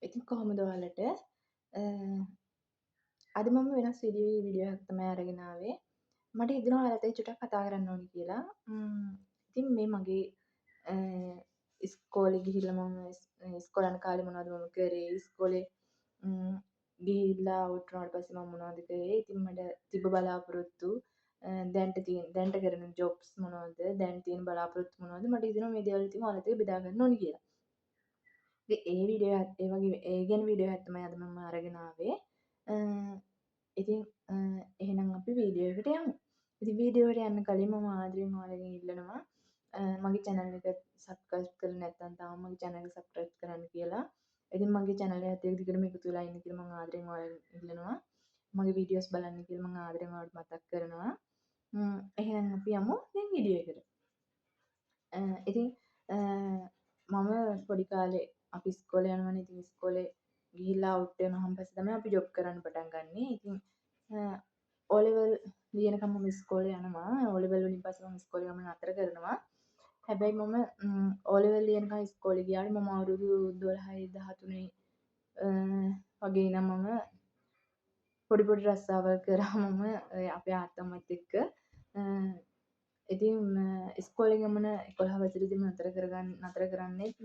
ඉතින් කොහොමද ඔයාලට අද මම වෙනස් වීඩියෝ එකක් තමයි අරගෙන ආවේ. මට හිතුණා ඔයාලට චුට්ටක් කතා කරන්න ඕනි කියලා. ඉතින් මේ මගේ ඉස්කෝලේ ගිහිල්ලා මම ඉස්කෝලේ යන කාලේ මොනවද මම කරේ? ඉස්කෝලේ ගිහිල්ලා අවුට් වුණාට පස්සේ මම මොනවද කරේ? ඉතින් මට තිබ්බ බලාපොරොත්තු දැන්ට කරන ජොබ්ස් මොනවද? දැන් තියෙන බලාපොරොත්තු මොනවද? මට හිතුණා මේ දේවල් ඉතින් ඔයාලට බෙදා ගන්න ඕනි කියලා. ඉතින් ඒ වගේ ඒ ගැන වීඩියෝ එකක් තමයි අද මම අරගෙන ආවේ. ඉතින් එහෙනම් අපි වීඩියෝ එකට යමු. ඉතින් වීඩියෝ එකට යන්න කලින් මම ආදරෙන් ඔයාලගෙන් ඉල්ලනවා මගේ channel එක subscribe කරලා නැත්නම් තාම මගේ channel එක subscribe කරන්න කියලා. ඉතින් මගේ channel එකත් එක්ක දිගටම එකතු වෙලා ඉන්න කියලා මම ආදරෙන් ඔයාලගෙන් ඉල්ලනවා. මගේ වීඩියෝස් බලන්න කියලා මම ආදරෙන් ඔයාලට මතක් කරනවා. එහෙනම් අපි යමු දැන් වීඩියෝ එකට. ඉතින් මම පොඩි කාලේ අපි ඉස්කෝලේ යනවනේ. ඉතින් ඉස්කෝලේ ගිහිල්ලා අවුට් වෙනාම පස්සේ තමයි අපි ජොබ් කරන්න පටන් ගන්නෙ. ඉතින් O level ලියනකම් මම ඉස්කෝලේ යනවා. O level වලින් පස්සේ මම ඉස්කෝලේ ගමන නතර කරනවා. හැබැයි මම O level ලියනකම් ඉස්කෝලේ ගියාට මම අවුරුදු 12යි 13යි වගේ නම් මම පොඩි පොඩි රස්සාවල් කරා මම අපේ ආත්තම්මත් එක්ක. ඉතින් ඉස්කෝලේ ගමන 11 වසරේදීම නතර කරන්නෙත්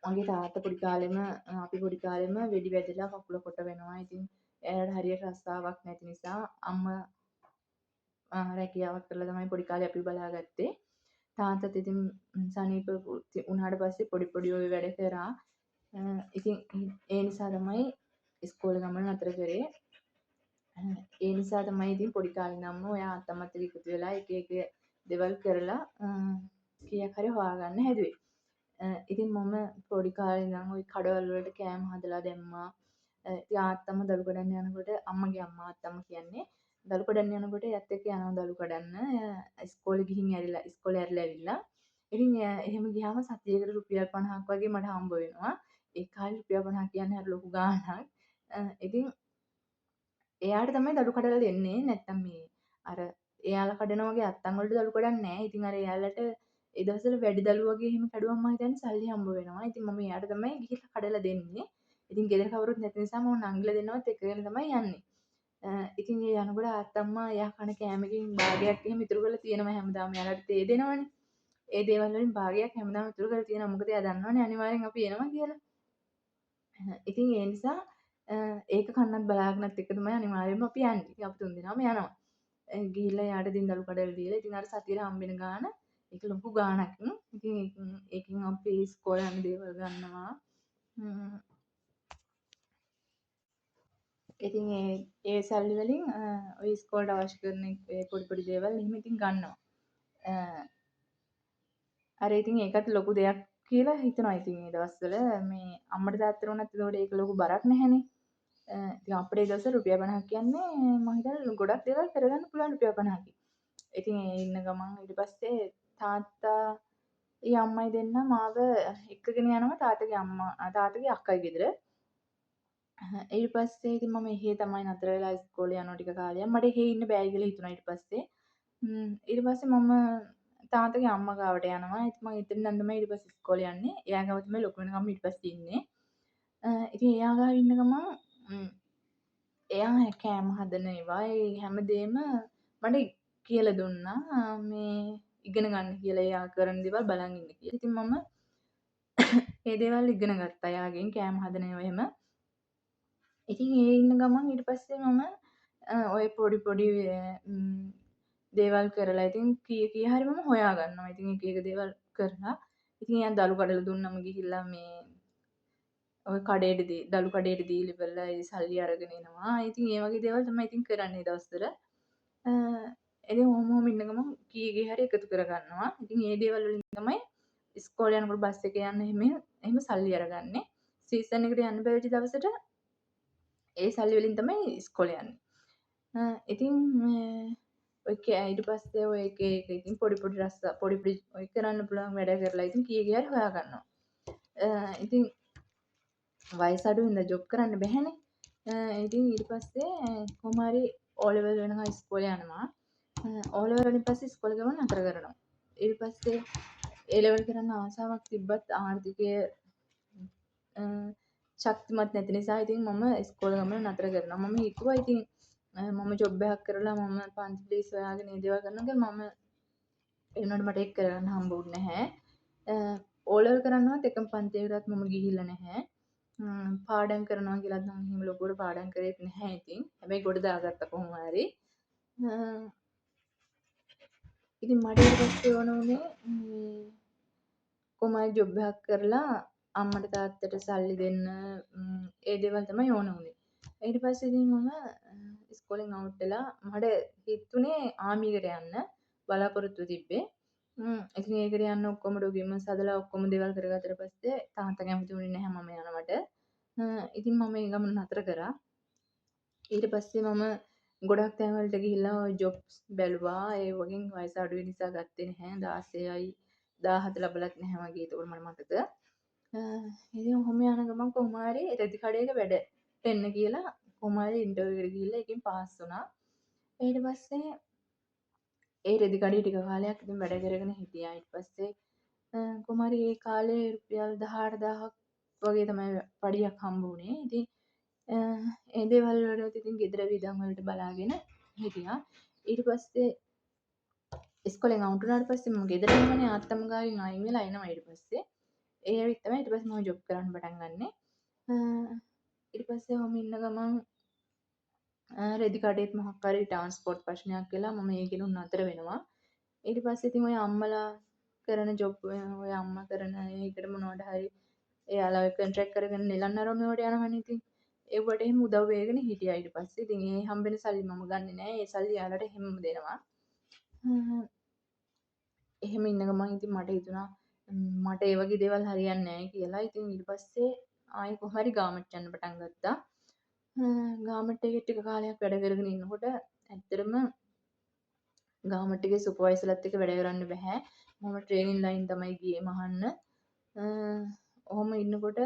මගේ තාත්තා පොඩි කාලෙම අපි පොඩි කාලෙම වෙඩි වැදිලා කකුල කොට වෙනවා. ඉතින් එයාට හරියට රස්සාවක් නැති නිසා අම්මා රැකියාවක් කරලා තමයි පොඩි කාලේ අපි බලාගත්තේ. තාත්තත් ඉතින් සනීප වුණාට පස්සේ පොඩි පොඩි ওই වැඩ කරා. ඉතින් ඒ නිසා තමයි ඉස්කෝලේ ගමන නතර කරේ. ඒ නිසා තමයි ඉතින් පොඩි කාලේ ඉඳන්ම ඔය අත්තම්මත් එක්ක එකතු වෙලා එක එක දේවල් කරලා කීයක් හරි හොයාගන්න හැදුවේ. ඉතින් මම පොඩි කාලේ ඉඳන් ওই කඩවල වලට කෑම හදලා දැම්මා. ඉතින් ආත්තම්ම දළු කඩන්න යනකොට අම්මගේ අම්මා ආත්තම්ම කියන්නේ දළු කඩන්න යනකොට එයත් එක්ක යනවා දළු කඩන්න. ඉස්කෝලේ ගිහින් ඇරිලා ඉස්කෝලේ ඇරිලා ඇවිල්ලා. ඉතින් එහෙම ගියාම සතියකට රුපියල් 50ක් වගේ මට හම්බ වෙනවා. ඒ කාලේ රුපියල් 50 කියන්නේ හරි ලොකු ගාණක්. ඉතින් එයාට තමයි දළු කඩලා දෙන්නේ. නැත්තම් මේ අර එයාලා කඩනවා වගේ අත්තන් වලට දළු කඩන්නේ නැහැ. ඉතින් අර එයාලට ඒ දවස්වල වැඩි දළු වගේ එහෙම කැඩුවම මම හිතන්නේ සල්ලි හම්බ වෙනවා. ඉතින් මම එයාට තමයි ගිහිල්ලා කඩලා දෙන්නේ. ඉතින් ගෙදර කවුරුත් නැති නිසා මම නංගිලා දෙන්නවත් එක්කගෙන තමයි යන්නේ. ඉතින් ඒ යනකොට ආත්තම්මා එයා කන කෑමකින් භාගයක් එහෙම ඉතුරු කරලා තියෙනවා හැමදාම. එයාලට තේ දෙනවනේ. ඒ දේවල් වලින් භාගයක් හැමදාම ඉතුරු කරලා තියෙනවා. මොකද එයා දන්නවනේ අනිවාර්යෙන් අපි එනවා කියලා. ඉතින් ඒ නිසා ඒක කන්නත් බලාගෙනත් එක තමයි අනිවාර්යයෙන්ම අපි යන්නේ. ඉතින් අපි තුන්දෙනාම යනවා. ගිහිල්ලා යාට ඉතින් දළු කඩලා දීලා ඉතින් අර සතියට හම්බෙන ගාණ ඒක ලොකු ගාණක්. ඉතින් ඒකෙන් අපි ඉස්කෝලේ යන දේවල් ගන්නවා. ඉතින් ඒ සල්ලි වලින් ඔය ඉස්කෝලේට අවශ්‍ය කරන ඒ පොඩි පොඩි දේවල් එහෙම ඉතින් ගන්නවා. අර ඉතින් ඒකත් ලොකු දෙයක් කියලා හිතනවා. ඉතින් මේ දවස්වල මේ අම්මට තාත්තට උනත් ඒතකොට ඒක ලොකු බරක් නැහැනේ. ඉතින් අපේ ඒ දවස්වල රුපියල් 50ක් කියන්නේ මම හිතන්නේ ගොඩක් දේවල් කරගන්න පුළුවන් රුපියල් 50කින්. ඉතින් ඒ ඉන්න ගමන් ඊට පස්සේ තාත්තා ඊ අම්මයි දෙන්න මාව එක්කගෙන යනවා තාත්තගේ අක්කයි ගෙදර. ඊට පස්සේ ඉතින් මම එහෙ තමයි නතර වෙලා ඉස්කෝලේ යනවා ටික කාලයක්. මට එහෙ ඉන්න බෑ කියලා හිතුණා ඊට පස්සේ. ඊට පස්සේ මම තාත්තගේ අම්මා ගාවට යනවා. ඉතින් මම එතන ඉඳන් තමයි ඊට පස්සේ ඉස්කෝලේ යන්නේ. එයා ගාව තමයි ලොකු වෙනකම් ඊට පස්සේ ඉන්නේ. ඉතින් එයා ගාව ඉන්න ගමන් එයා කෑම හදන ඒවා ඒ හැමදේම මට කියලා දුන්නා. මේ ඉගෙන ගන්න කියලා එයා කරන දේවල් බලන් ඉන්න කියලා. ඉතින් මම ඒ දේවල් ඉගෙන ගත්තා එයාගෙන් කෑම හදන ඒවා එහෙම. ඉතින් ඒ ඉන්න ගමන් ඊට පස්සේ මම ඔය පොඩි පොඩි දේවල් කරලා ඉතින් කී හරි මම හොයා ගන්නවා. ඉතින් එක එක දේවල් කරලා ඉතින් එයා දළු කඩලා දුන්නම ගිහිල්ලා මේ ඔය දළු කඩේට දීලා ඉවරලා ඒ සල්ලි අරගෙන එනවා. ඉතින් ඒ වගේ දේවල් තමයි ඉතින් කරන්නේ ඒ දවස්වල. ඉතින් ඔහොම ඉන්න ගමන් කී හරි එකතු කරගන්නවා. ඉතින් ඒ දේවල් වලින් තමයි ඉස්කෝලේ යනකොට බස් එකේ යන්න එහෙම සල්ලි අරගන්නේ. සීසන් එකට යන්න බැරි දවසට ඒ සල්ලි වලින් තමයි ඉස්කෝලේ යන්නේ. ඉතින් ඔය ඊට පස්සේ ඔය එක එක ඉතින් පොඩි පොඩි ඔය කරන්න පුළුවන් වැඩ කරලා ඉතින් කී හරි හොයා ගන්නවා. ඉතින් වයස අඩු හින්දා ජොබ් කරන්න බැහැනේ. ඉතින් ඊට පස්සේ කොහොම හරි O level වෙනකන් ඉස්කෝලේ යනවා. O level වලින් පස්සේ ඉස්කෝලේ ගමන නතර කරනවා. ඊට පස්සේ A level කරන්න ආසාවක් තිබ්බත් ආර්ථිකය ශක්තිමත් නැති නිසා ඉතින් මම ඉස්කෝලේ ගමන නතර කරනවා. මම හිතුවා ඉතින් මම ජොබ් එකක් කරලා මම පන්ති ෆීස් හොයාගෙන ඒ දේවල් කරනවා කියලා. මම ඒ වුණාට මට ඒක කරගන්න හම්බුනේ නැහැ. ඕ ලෙවල් කරන්නවත් එකම පන්තියකටවත් මම ගිහිල්ලා නැහැ. පාඩම් කරනවා කියලාත් මම එහෙම ලොකුවට පාඩම් කරේත් නැහැ ඉතින්. හැබැයි ගොඩ දාගත්තා කොහොම හරි. අ ඉතින් මට ඊට පස්සේ ඕන වුණේ කොහොම හරි ජොබ් එකක් කරලා අම්මට තාත්තට සල්ලි දෙන්න ඒ දේවල් තමයි ඕන වුණේ. ඊට පස්සේ ඉතින් මම ඉස්කෝලෙන් අවුට් වෙලා මට හිතුනේ ආමි එකට යන්න බලාපොරොත්තුව තිබ්බේ. ඉතින් ඒකට යන්න ඔක්කොම ඩොකියුමන්ට්ස් හදලා ඔක්කොම දේවල් කරගත්තට පස්සේ තාත්තා කැමති වුණේ නැහැ මම යනවට. ඉතින් මම ඒ ගමන නතර කරා. ඊට පස්සේ මම ගොඩක් තැන්වලට ගිහිල්ලා ජොබ්ස් බැලුවා. ඒ වගේ වයස අඩු වෙන නිසා ගත්තේ නැහැ. 16යි 17 ලැබලත් නැහැ වගේ. ඒකෝර මට මතක. ඉතින් ඔහොම යන ගමන් කොහොම හරි රෙදි කඩේක වැඩට එන්න කියලා කොහොම හරි ඉන්ටර්විව් එකට ගිහිල්ලා ඒකෙන් පාස් වුණා. ඊට පස්සේ ඒ රෙදි කඩේ ටික කාලයක් ඉතින් වැඩ කරගෙන හිටියා. ඊට පස්සේ කොහොම හරි ඒ කාලේ රුපියල් 18000ක් වගේ තමයි පඩියක් හම්බ වුණේ. ඉතින් ඒ දේවල් වලට ඉතින් ගෙදර වියදම් වලට බලාගෙන හිටියා. ඊට පස්සේ ඉස්කෝලෙන් අවුට් වුණාට පස්සේ මම ගෙදර එනවනේ ආත්තම්ම ගාවින් අයින් වෙලා එනවා ඊට පස්සේ. ඒ ඇවිත් තමයි ඊට පස්සේ මම ජොබ් කරන්න පටන් ගන්නෙ. ඊට පස්සේ මම ඉන්න ගමන් රෙදි කඩේත් මොකක් හරි ට්‍රාන්ස්පෝර්ට් ප්‍රශ්නයක් වෙලා මම ඒකෙනුත් නතර වෙනවා. ඊට පස්සේ ඉතින් ඔය අම්මලා කරන ජොබ් ඔය අම්මා කරන ඒකට මොනවට හරි එයාලා කොන්ට්‍රැක්ට් කරගෙන නෙලන්න අරමුණට යනවනේ ඉතින්. ඒවට එහෙම උදව් වෙගෙන හිටියා ඊට පස්සේ. ඉතින් ඒ හම්බෙන සල්ලි මම ගන්නෙ නෑ. ඒ සල්ලි එයාලට එහෙමම දෙනවා. එහෙම ඉන්න ගමන් ඉතින් මට හිතුණා මට ඒ වගේ දේවල් හරියන්නේ නැහැ කියලා. ඉතින් ඊට පස්සේ ආයෙ කොහොම හරි ගාමට් යන්න පටන් ගත්තා. ගාමට් එකේ ටික කාලයක් වැඩ කරගෙන ඉන්නකොට ඇත්තටම ගාමට් එකේ සුපර්වයිසර්ලත් එක්ක වැඩ කරන්න බෑ. මම ට්‍රේනින් ලයින් තමයි ගියේ මහන්න. ඔහොම ඉන්නකොට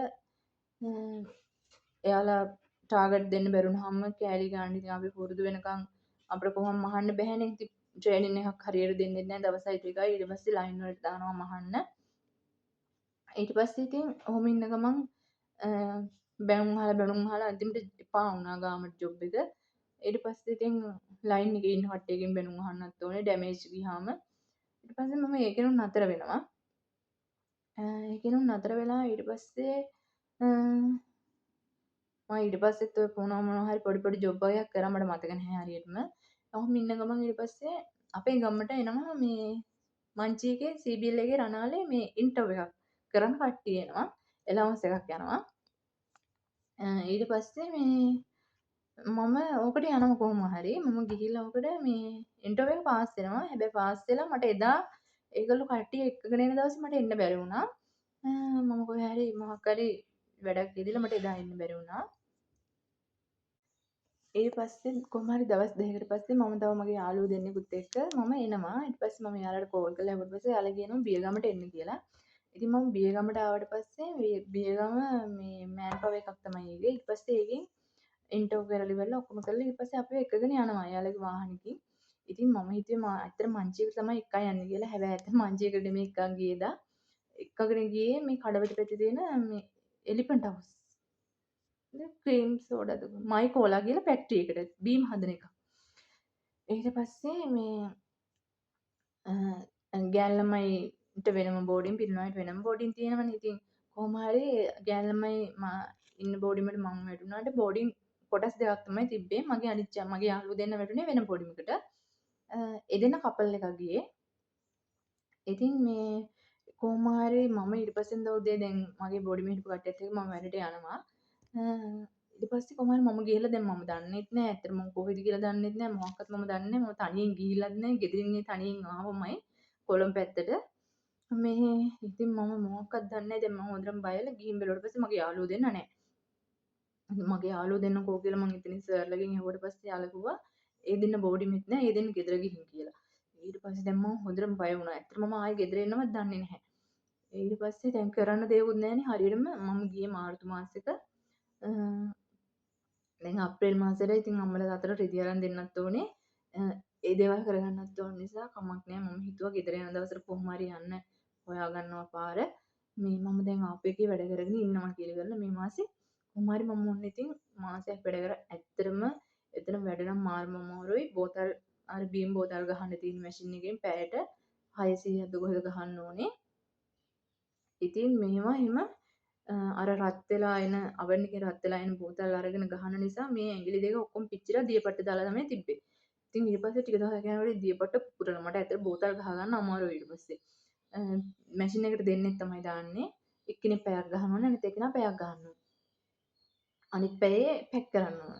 එයාලා ටාගට් දෙන්න බැරුණාම කෑලි ගන්න ඉතින් අපි පුරුදු වෙනකන් අපිට කොහොම මහන්න බැහැනේ. ඉතින් ට්‍රේනින් එකක් හරියට දෙන්නේ නැහැ. දවසයි දෙකයි ඊට පස්සේ ලයින් වලට දානවා මහන්න. ඊට පස්සේ ඉතින් ඔහොම ඉන්න ගමන් බැනුම් අහලා අන්තිමට එපා වුණා ගාමට් ජොබ් එක. ඊට පස්සේ ඉතින් ලයින් එකේ ඉන්න කට්ටියකින් බැනුම් අහන්නත් ඕනේ ඩැමේජ් ගියාම. ඊට පස්සේ මම ඒකෙනුත් නතර වෙනවා. ඒකෙනුත් නතර වෙලා ඊට පස්සේ මම ඊට පස්සෙත් ඔය මොනවා හරි පොඩි ජොබ් වගේක් කරා මට මතක නැහැ හරියටම. ඔහොම ඉන්න ගමන් ඊට පස්සේ අපේ ගමට එනවා මේ මංචියකේ CBL එකේ රනාලේ මේ ඉන්ටර්වයුව එකක් කරන්න කට්ටිය එනවා. එලවන්ස් එකක් යනවා. ඊට පස්සේ මේ මම ඕකට යනවා කොහොම හරි. මම ගිහිල්ලා ඕකට මේ ඉන්ටර්විව් එක පාස් වෙනවා. හැබැයි පාස් වෙලා මට එදා ඒගොල්ලෝ කට්ටිය එක්කගෙන එන දවසේ මට එන්න බැරි වුණා. මම කොහේ හරි මොකක් හරි වැඩක් ඉදලා මට එදා එන්න බැරි වුණා. ඊට පස්සේ කොහොම හරි දවස් දෙකකට පස්සේ මම තව මගේ යාළුවෝ දෙන්නෙකුත් එක්ක මම එනවා. ඊට පස්සේ මම එයාලට කෝල් කරලා ආවට පස්සේ එයාලා කියනවා බියගමට එන්න කියලා. ඉතින් මම බියගමට ආවට පස්සේ බියගම මේ මෑන්පවර් එකක් තමයි ඒකේ. ඊට පස්සේ ඒකෙන් ඉන්ටර්වයුව කරලා ඉවරලා ඔක්කොම කරලා ඊට පස්සේ අපිව එකගෙන යනවා එයාලගේ වාහනකින්. ඉතින් මම හිතුවේ ඇත්තට මංචියකට තමයි එක්කන් යන්නේ කියලා. හැබැයි ඇත්ත මංචියකට නෙමෙයි එක්කන් ගියේදා. එක්කගෙන ගියේ මේ කඩවත පැත්තේ තියෙන මේ එලිෆන්ට් හවුස්. ක්‍රීම් සෝඩාද මයි කෝලා කියලා ෆැක්ටරි එකට බීම් හදන එක. ඊට පස්සේ මේ ගෑනු ළමයින්ට වෙනම බෝඩින් පිරිමින්ට වෙනම බෝඩින් තියෙනවනේ. ඉතින් කොහොම හරි ගෑනු ළමයි ඉන්න බෝඩින් වලට මම වැටුණාට බෝඩින් කොටස් දෙකක් තමයි තිබ්බේ. මගේ යාළුවෝ දෙන්න වැටුනේ වෙන බෝඩින් එකට. එදෙන කපල් එකක් ගියේ. ඉතින් මේ කොහොම හරි මම ඊට පස්සෙන් දවසේ දැන් මගේ බෝඩිම හිටපු කට්ටියත් එක්ක මම වැඩට යනවා. ඊට පස්සේ කොහොම හරි මම ගිහලා දැන් මම දන්නෙත් නෑ ඇත්තට මම කොහෙද කියලා දන්නෙත් නෑ මොකක්වත් මම දන්නේ නෑ. මම තනියෙන් ගිහිල්ලත් නෑ. ගෙදරින් තනියෙන් ආවමයි කොළඹ පැත්තට. මේ ඉතින් මම මොකක්වත් දන්නේ නෑ. දැන් මම හොඳටම බයලා ගිහින් බැලුවට පස්සේ මගේ යාළුවෝ දෙන්න නෑ. මගේ යාළුවෝ දෙන්න කෝ කියලා මං ඉතින් සර්ලගෙන් ඇහුවට පස්සේ යාළුවා කිව්වා ඒ දෙන්න බෝඩිමෙත් නෑ. ඒ දෙන්න ගෙදර ගිහින් කියලා. ඊට පස්සේ දැන් මම හොඳටම බය වුණා. ඇත්තට මම ආයේ ගෙදර එන්නවත් දන්නේ නැහැ. ඊට පස්සේ දැන් කරන්න දෙයක්වත් නැහැනේ. හරියටම මම ගියේ මාර්තු මාසෙක. දැන් අප්‍රේල් මාසෙට ඉතින් අම්මලා තාත්තලා රෙදි අරන් දෙන්නත් ඕනේ. ඒ දේවල් කරගන්නත් ඕන නිසා කමක් නෑ. මම හිතුවා ගෙදර යන දවසට කොහොම හරි යන්න හොයා ගන්නවා පාර. මේ මම දැන් ආපු එකේ වැඩ කරගෙන ඉන්නවා කියලා කරලා මේ මාසේ කොහොම හරි මම ඔන්න ඉතින් මාසයක් වැඩ කරා. ඇත්තටම එතන වැඩ නම් මාරම අමාරුයි. බෝතල් අර බීම් බෝතල් ගහන්න තියෙන මැෂින් එකෙන් පැයට 600ක්ද කොහෙද ගහන්න ඕනේ. ඉතින් මේවා එහෙම අර රත් වෙලා එන අවන් එකේ රත් වෙලා එන බෝතල් අරගෙන ගහන නිසා මේ ඇඟිලි දෙක ඔක්කොම පිච්චිලා දියපට්ට දාලා තමයි තිබ්බේ. ඉතින් ඊට පස්සේ ටික දවසක් යනකොට දියපට්ට පුපුරනවා. මට ඇත්තට බෝතල් ගහ ගන්න අමාරුයි ඊට පස්සේ. මැෂින් එකට දෙන්නෙක් තමයි දාන්නේ. එක්කෙනෙක් පැයක් ගහනවා අනිත් එක්කෙනා පැයක් ගන්නවා. අනිත් පැයේ පැක් කරනවා.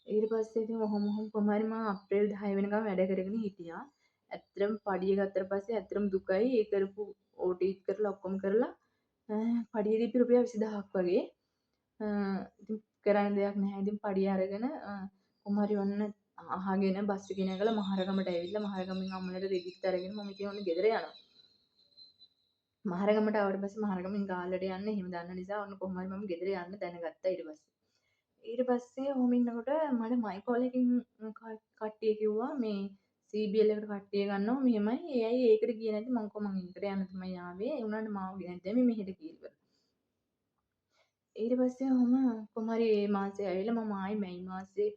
ඊට පස්සේ ඉතින් ඔහොම කොහොම හරි මම අප්‍රේල් 10 වෙනකම් වැඩ කරගෙන හිටියා. ඇත්තටම පඩිය ගත්තට පස්සේ ඇත්තටම දුකයි. ඒ කරපු ඕටීත් කරලා ඔක්කොම කරලා පඩිය දීපු රුපියල් 20000ක් වගේ. ඉතින් කරන්න දෙයක් නැහැ. ඉතින් පඩිය අරගෙන කොහොම හරි ඔන්න අහගෙන බස් එකේ නැගලා මහරගමට ඇවිල්ලා මහරගමෙන් අම්මලට රෙදිත් අරගෙන මම ඉතින් ඔන්න ගෙදර යනවා. මහරගමට ආවට පස්සේ මහරගමෙන් ගාල්ලට යන්න එහෙම දන්න නිසා ඔන්න කොහොම හරි මම ගෙදර යන්න දැනගත්තා ඊට පස්සේ. ඊට පස්සේ ඔහොම ඉන්නකොට මට මයිකෝල් එකකින් කට්ටිය කිව්වා මේ CBL එකට කට්ටිය ගන්නවා මෙහෙමයි. ඒ අය ඒකට ගියේ නැති මං කොහොම ඒකට යන්න තමයි ආවේ. ඒ උනාට මාව ගෙනත් දැම්මේ මෙහෙට කියලා. ඊට පස්සේ ඔහොම කොහොම හරි මේ මාසේ ඇවිල්ලා මම ආයි මැයි මාසේ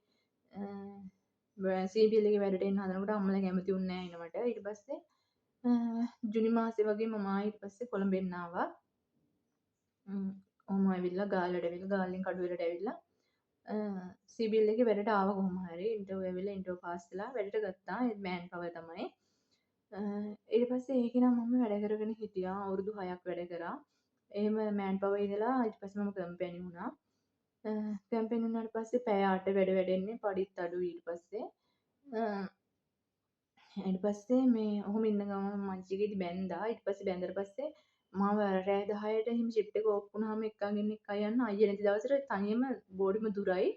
CBL එකේ වැඩට එන්න හදනකොට අම්මලා කැමති වුණේ නැහැ එනවට. ඊට පස්සේ ජුනි මාසේ වගේ මම ආයි ඊට පස්සේ කොළඹෙන්න ආවා. ඔහොම ඇවිල්ලා ගාල්ලට ඇවිල්ලා ගාල්ලෙන් කඩුවෙලට ඇවිල්ලා CBL එකේ වැඩට ආවා කොහොම හරි ඉන්ටර්විව් ඇවිල්ලා ඉන්ටර්විව් පාස් වෙලා වැඩට ගත්තා. ඒ මෑන් පවර් තමයි. ඊට පස්සේ ඒකේ නම් මම වැඩ කරගෙන හිටියා. අවුරුදු 6ක් වැඩ කරා. එහෙම මෑන් පවර් ඉඳලා ඊට පස්සේ මම කම්පැනි වුණා. කම්පැනි වුණාට පස්සේ පැය 8 වැඩ වැඩෙන්නේ පඩිත් අඩුයි ඊට පස්සේ. ඊට පස්සේ මේ ඔහොම ඉන්න ගමන් මංචිකේදී බැන්දා. ඊට පස්සේ බැන්දට පස්සේ මාව රෑ 10ට එහෙම ෂිෆ්ට් එක ඕෆ් වුණාම එක්කගෙන එක්කා යන්න අයියා නැති දවසට තනියම බෝඩිම දුරයි.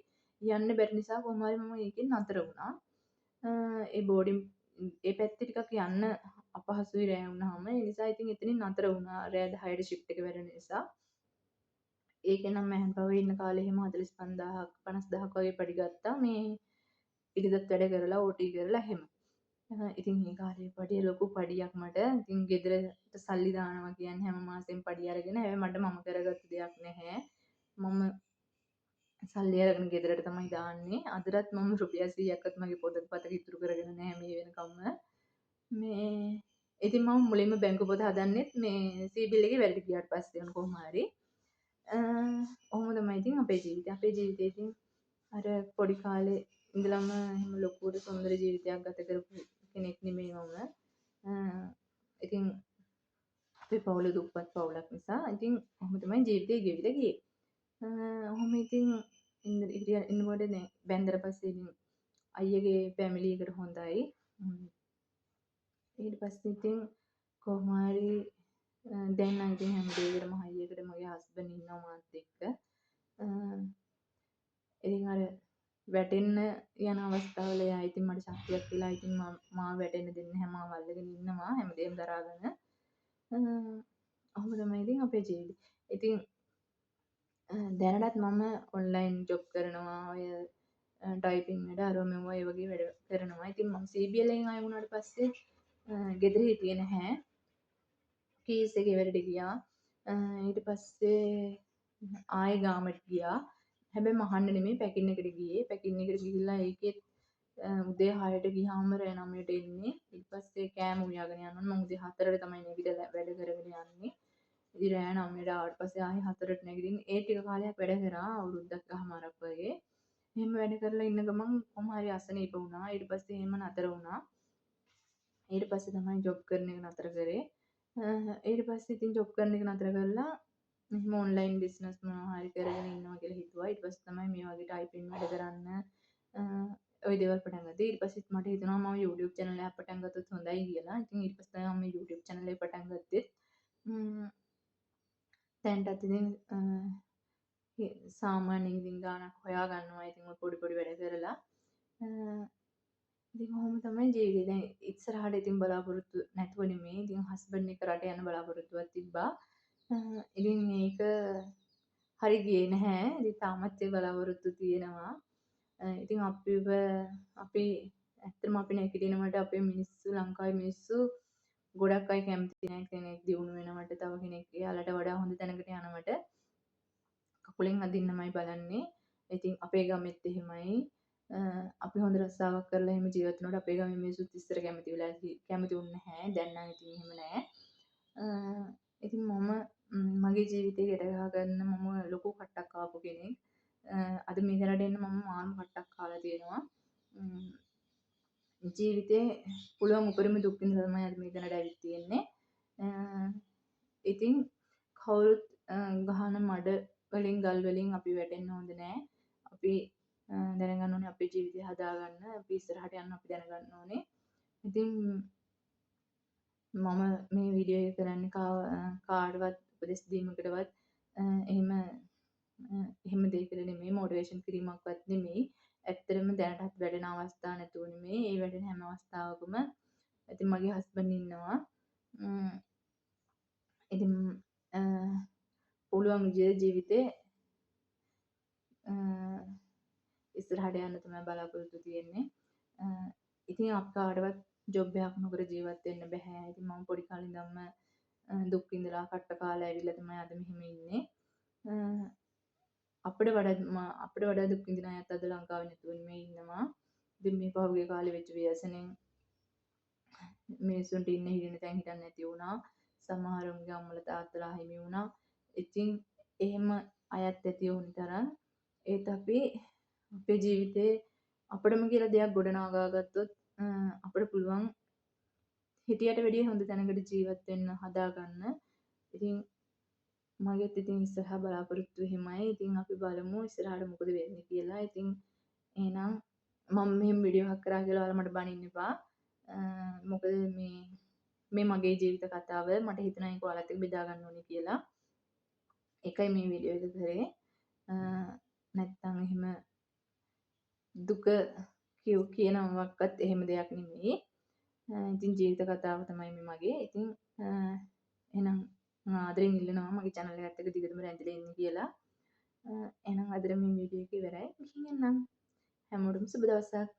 යන්න බැරි නිසා කොහොම හරි මම ඒකෙන් නතර වුණා. ඒ බෝඩින් ඒ පැත්තේ ටිකක් යන්න අපහසුයි රෑ වුණාම. ඒ නිසා ඉතින් එතනින් නතර වුණා. රෑ 10ට ෂිෆ්ට් එක වැඩ නිසා. ඒකේ නම් මෑන් පවර් ඉන්න කාලේ එහෙම 45000ක් 50000ක් වගේ පඩි ගත්තා. මේ ඉරිදත් වැඩ කරලා ඕටී කරලා එහෙම. ඉතින් මේ කාලේ පඩිය ලොකු පඩියක් මට. ඉතින් ගෙදරට සල්ලි දානවා කියන්නේ හැම මාසෙම පඩිය අරගෙන හැබැයි මට මම කරගත්ත දෙයක් නැහැ. මම සල්ලි අරගෙන ගෙදරට තමයි දාන්නේ. අදටත් මම රුපියල් 100ක්වත් මගේ පොතක පතක ඉතුරු කරගෙන නැහැ මේ වෙනකම්ම. මේ ඉතින් මම මුලින්ම බැංකු පොත හදන්නෙත් මේ CBL එකේ වැඩට ගියාට පස්සේ වුණ කොහොම හරි. ඔහොම තමයි ඉතින් අපේ ජීවිතය. අපේ ජීවිතේ ඉතින් අර පොඩි කාලේ ඉඳලම එහෙම ලොකුවට සුන්දර ජීවිතයක් ගත කරපු කෙනෙක් නෙමෙයි මම. ඉතින් අපේ පවුල දුප්පත් පවුලක් නිසා ඉතින් ඔහොම තමයි ජීවිතේ ගෙවිලා ගියේ. ඔහොම ඉතින් ඉන්නකොට දැන් බැන්දට පස්සේ ඉතින් අයියගේ ෆැමිලි එකට හොඳයි. ඊට පස්සේ ඉතින් කොහොම හරි දැන් නම් ඉතින් හැම දෙයකටම අයියකට මගේ හස්බන්ඩ් ඉන්නවා මාත් එක්ක. ඉතින් අර වැටෙන්න යන අවස්ථාවල එයා ඉතින් මට ශක්තියක් වෙලා ඉතින් මාව වැටෙන්න දෙන්නේ නැහැ. මාව අල්ලගෙන ඉන්නවා හැමදේම දරාගෙන. ඔහොම තමයි ඉතින් අපේ ජීවිතේ. ඉතින් දැනටත් මම ඔන්ලයින් ජොබ් කරනවා. ඔය ටයිපින් වැඩ අරව මෙව්වා ඒ වගේ වැඩ කරනවා. ඉතින් මම CBL එකෙන් ආයෙ වුණාට පස්සේ ගෙදර හිටියේ නැහැ. කීස් එකේ වැඩට ගියා. ඊට පස්සේ ආයෙ ගාමට ගියා. හැබැයි මහන්න නෙමෙයි පැකින් එකට ගියේ. පැකින් එකට ගිහිල්ලා ඒකෙත් උදේ 6ට ගියාම රෑ 9ට එන්නේ. ඊට පස්සේ කෑම උයාගෙන යනවා. මම උදේ 4ට තමයි නැගිටලා වැඩ කරගෙන යන්නේ. ඉතින් රෑ 9ට ආවට පස්සේ ආයෙ 4ට නැගිටින්න ඒ ටික කාලයක් වැඩ කරා අවුරුද්දක් කහමාරක් වගේ. එහෙම වැඩ කරලා ඉන්න ගමන් කොහොම හරි අසනීප වුණා. ඊට පස්සේ එහෙම නතර වුණා. ඊට පස්සේ තමයි ජොබ් කරන එක නතර කරේ. ඊට පස්සේ ඉතින් ජොබ් කරන එක නතර කරලා මෙහෙම ඔන්ලයින් බිස්නස් මොනවා හරි කරගෙන ඉන්නවා කියලා හිතුවා. ඊට පස්සේ තමයි මේ වගේ ටයිපින් වැඩ කරන්න ওই දේවල් පටන් ගත්තේ. ඊට පස්සෙත් මට හිතුණා මම YouTube channel එකක් පටන් ගත්තොත් හොඳයි කියලා. ඉතින් ඊට පස්සේ තමයි මම YouTube channel එක පටන් ගත්තේ. දැන්ටත් ඉතින් සාමාන්‍යයෙන් ඉතින් ගාණක් හොයා ගන්නවා. ඉතින් ඔය පොඩි පොඩි වැඩ කරලා ඉතින් ඔහොම තමයි ජීවිතේ. දැන් ඉස්සරහට ඉතින් බලාපොරොත්තු නැතුව නෙමෙයි. ඉතින් හස්බන්ඩ් එක රට යන බලාපොරොත්තුවක් තිබ්බා. ඉතින් මේක හරි ගියේ නැහැ. ඉතින් තාමත් ඒ බලාපොරොත්තු තියෙනවා. ඉතින් අපි ඇත්තටම අපි නැගිටිනකොට අපේ මිනිස්සු ලංකාවේ මිනිස්සු ගොඩක් අය කැමති නැහැ කෙනෙක් දියුණු වෙනවට, තව කෙනෙක් එයාලට වඩා හොඳ තැනකට යනවට කකුලෙන් අදින්නමයි බලන්නේ. ඉතින් අපේ ගමෙත් එහෙමයි. අපි හොඳ රස්සාවක් කරලා එහෙම ජීවත් වෙනකොට අපේ ගමේ මිනිස්සුත් ඉස්සර කැමති වුන්නේ නැහැ. දැන් නම් ඉතින් එහෙම නැහැ. ඉතින් මගේ ජීවිතේ ගැට ගහගන්න මම ලොකු කට්ටක් කාපු කෙනෙක්. අද මේ තැනට එන්න මම මාළු කට්ටක් කාලා තියෙනවා. ජීවිතේ පුළුවන් උපරිම දුක් විඳලා තමයි අද මේ තැනට ඇවිත් තියෙන්නේ. ඉතින් කවුරුත් ගහන මඩ වලින් ගල් වලින් අපි වැටෙන්න හොඳ නෑ. අපි දැනගන්න ඕනේ අපේ ජීවිතය හදාගන්න. අපි ඉස්සරහට යන්න අපි දැනගන්න ඕනේ. ඉතින් මම මේ වීඩියෝ එක කරන්නේ කාටවත් උපදෙස් දීමකටවත් එහෙම දෙයකට නෙමෙයි, මොටිවේෂන් කිරීමක්වත් නෙමෙයි. ඇත්තටම දැනටත් වැඩෙන අවස්ථා නැතුව නෙමෙයි. ඒ වැඩෙන හැම අවස්ථාවකම ඉතින් මගේ හස්බන්ඩ් ඉන්නවා. ඉතින් පුළුවන් විදිහට ජීවිතේ ඉස්සරහට යන්න තමයි බලාපොරොත්තු තියෙන්නේ. ඉතින් අප කාටවත් ජොබ් එකක් නොකර ජීවත් වෙන්න බෑ. ඉතින් මම පොඩි කාලේ ඉඳන්ම දුක් විඳලා කට්ට කාලා ඇවිල්ලා තමයි අද මෙහෙම ඉන්නේ. අපිට වඩා දුක් විඳින අයත් අද ලංකාවේ නැතුව නෙමෙයි ඉන්නවා. ඉතින් මේ පහුගිය කාලේ වෙච්ච ව්‍යසනෙන් මිනිස්සුන්ට ඉන්න හිටින්න තැන් හිටන්න නැති වුණා. සමහරුන්ගේ අම්මලා තාත්තලා අහිමි වුණා. ඉතින් එහෙම අයත් ඇති වුණ තරම් ඒත් අපි අපේ ජීවිතේ අපිටම කියලා දෙයක් ගොඩනගා ගත්තොත් අපිට පුළුවන් හිටියට වැඩිය හොඳ තැනකට ජීවත් වෙන්න හදාගන්න. ඉතින් මගෙත් ඉතින් ඉස්සරහා බලාපොරොත්තු එහෙමයි. ඉතින් අපි බලමු ඉස්සරහට මොකද වෙන්නේ කියලා. ඉතින් එහෙනම් මම මෙහෙම වීඩියෝ එකක් කරා කියලා ඔයාලා මට බනින්න එපා. මොකද මේ මගේ ජීවිත කතාව මට හිතුණා ඒක ඔයාලත් එක්ක බෙදා ගන්න ඕනේ කියලා. ඒකයි මේ වීඩියෝ එක කරේ. නැත්තම් එහෙම දුක කියනවක්වත් එහෙම දෙයක් නෙමෙයි. ඉතින් ජීවිත කතාව තමයි මේ මගේ. ඉතින් එහෙනම් මම ආදරෙන් ඉල්ලනවා මගේ channel එකත් එක්ක දිගටම රැඳිලා ඉන්න කියලා. එහෙනම් අදට මේ වීඩියෝ එක ඉවරයි. ගිහින් එන්නම්. හැමෝටම සුබ දවසක්.